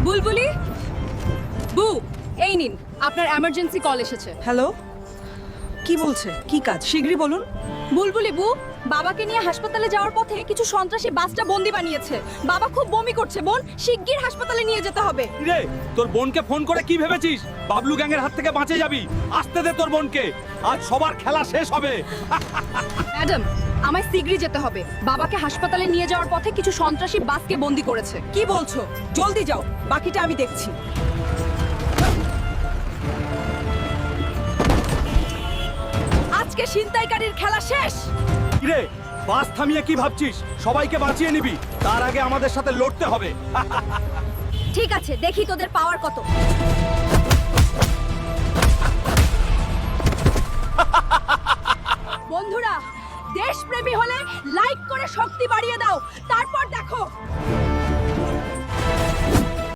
বুলবুলি, বু, এই নিন আপনার এমার্জেন্সি কল এসেছে। হ্যালো, কি বলছে? কি কাজ? শিগগিরই বলুন। বুলবুলি বু, বাবাকে নিয়ে হাসপাতালে যাওয়ার পথে কিছু সন্ত্রাসী বাসটা বন্দি বানিয়েছে। বাবা খুব বমি করছে, বোন শিগগির হাসপাতালে নিয়ে যেতে হবে। রে, তোর বোনকে ফোন করে কি ভেবেছিস বাবলু গ্যাংয়ের হাত থেকে বাঁচে যাবি? আসতে দে তোর বোনকে, আজ সবার খেলা শেষ হবে। ম্যাডাম, আমায় শিগগিরই যেতে হবে। বাবাকে হাসপাতালে নিয়ে যাওয়ার পথে কিছু সন্ত্রাসী বাসকে বন্দি করেছে। কি বলছো? জলদি যাও, বাকিটা আমি দেখছি। আজকে ছিনতাইকারীর খেলা শেষ। রে, বাস থামিয়ে কি ভাবছিস? সবাইকে বাঁচিয়ে নিবি, তার আগে আমাদের সাথে লড়তে হবে। ঠিক আছে, দেখি তোদের পাওয়ার কত। বন্ধুরা, দেশপ্রেমী হলে লাইক করে শক্তি বাড়িয়ে দাও, তারপর দেখো